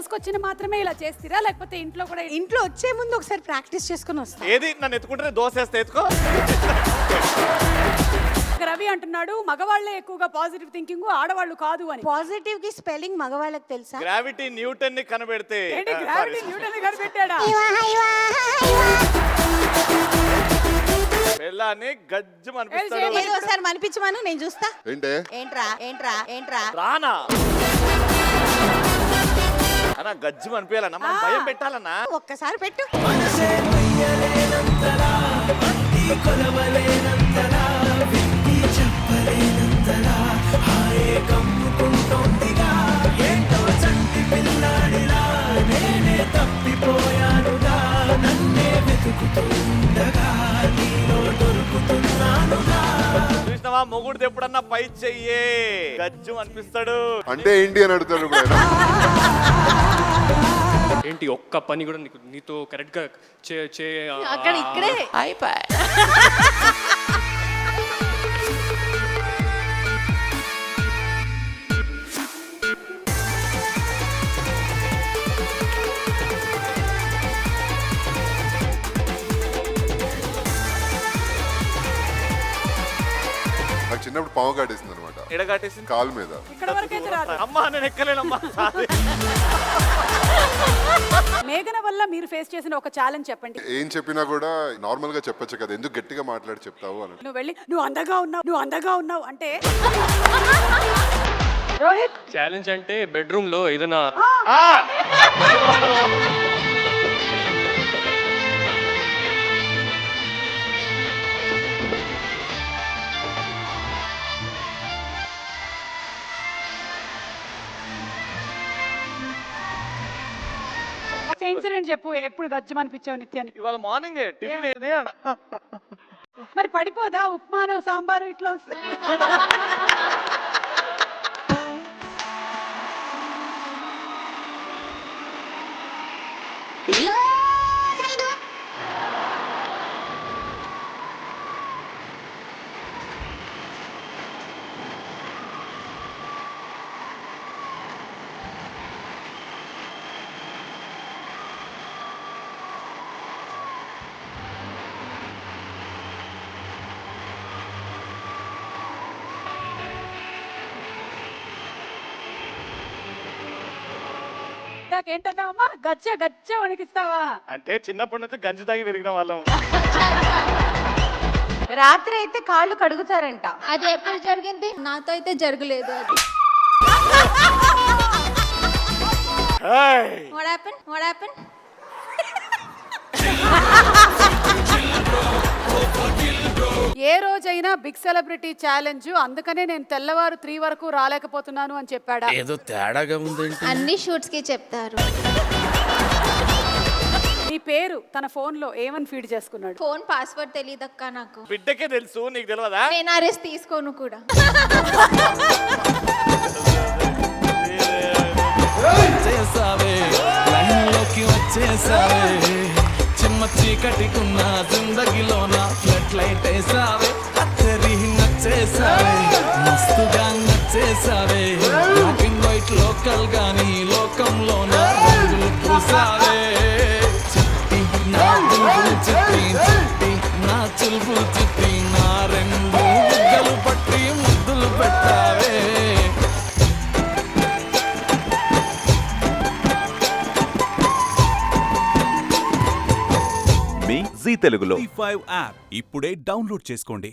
రోజుకొచ్చిన మాత్రమే ఇలా చేస్తారా లేకపోతే ఇంట్లో కూడా? ఇంట్లో వచ్చే ముందు ఒకసారి ప్రాక్టీస్ చేసుకుని వస్తాం. ఏది నన్ను ఎత్తుకుంటే దోశ వేస్తే ఎత్తుకో. రవి అంటున్నాడు మగవాళ్లే ఎక్కువగా పాజిటివ్ థింకింగ్, ఆడవాళ్ళు కాదు అని. పాజిటివ్ కి స్పెల్లింగ్ మగవాళ్ళకి తెలుసా? గ్రావిటీ న్యూటన్ ని కనబెడితే ఏంటి గ్రావిటీ న్యూటన్ కనిపెట్టాడా? పెళ్ళాన్ని గజ్జం అనిపిస్తాడు. ఏదో ఒకసారి మనిపించమను, నేను చూస్తా. ఏంట్రా రానా అన్నా గజ్జం అనిపించాలన్నా, మనం భయం పెట్టాలన్నా. ఒక్కసారి పెట్టు. చూసినవా మొగుడు ఎప్పుడన్నా పై చెయ్యే గజ్జం అనిపిస్తాడు. అంటే ఏంటి అని అడుగుతాడు ఇప్పుడు ఆయన. ఏంటి ఒక్క పని కూడా నీతో కరెక్ట్ గా అక్కడ ఇక్కడే అయిపోయి. నాకు చిన్నప్పుడు పాము కాటేసింది అనమాట, ఎడగాటేసింది కాలు మీద. ఇక్కడ వరకైతే రాదు. అమ్మా నేను ఎక్కలేనమ్మా. మేఘన వల్ల మీరు ఫేస్ చేసిన ఒక ఛాలెంజ్ చెప్పండి. ఏం చెప్పినా కూడా నార్మల్ గా చెప్పొచ్చు కదా, ఎందుకు గట్టిగా మాట్లాడి చెప్తావు అని. నువ్వు వెళ్ళి నువ్వు అందంగా ఉన్నావు అంటే ఛాలెంజ్ అంటే బెడ్రూమ్ లో ఏదైనా ఇన్సిడెంట్ చెప్పు. ఎప్పుడు గజ్జం అనిపించావు నిత్యానికి? ఇవాళ మార్నింగ్ టిఫిన్ ఏది మరి పడిపోదా ఉప్మాను సాంబారు ఇట్లా వస్తే? ఏంటన్నావమ్మా? గజ్జ వణికిస్తావా? అంటే చిన్నప్పటి నుంచి గంజి తాగి పెరిగిన వాళ్ళం. రాత్రి అయితే కాళ్ళు కడుగుతారంట. అది ఎప్పుడు జరిగింది? నాతో అయితే జరగలేదు అది. What happened? ఏ రోజైనా బిగ్ సెలబ్రిటీ ఛాలెంజ్, అందుకనే నేను తెల్లవారు 3 వరకు రాలేకపోతున్నాను అని చెప్పాడా? ఏదో తేడాగా ఉందండి. అన్ని షూట్స్ కి చెప్తారు. నీ పేరు తన ఫోన్ లో ఏమని ఫీడ్ చేసుకున్నాడు? ఫోన్ పాస్వర్డ్ తెలియదక్క నాకు. బిడ్డకే తెలుసు, నీకు తెలియదా? నేను ఆ రిస్క్ తీసుకోను కూడా. చేసావే లైన్లోకి వచ్చేసావే, చిమ్మ చీకటికున్న జిందగీలోన ఫ్లడ్ లైట్ వేసావే, అత్తరి నచ్చేసావే, మస్తుగా నచ్చేసావే, బ్లాక్ అండ్ వైట్ లోకల్ గాని లోకంలోన రంగులు పూసావే, చిట్టి నా దుంపులు చిట్టి నా చుల్పులు చిట్టి, నా రెండు బుగ్గలు పట్టి ముద్దులు పెట్టావే. మీ జీ తెలుగులో 5 యాప్ ఇప్పుడే డౌన్లోడ్ చేసుకోండి.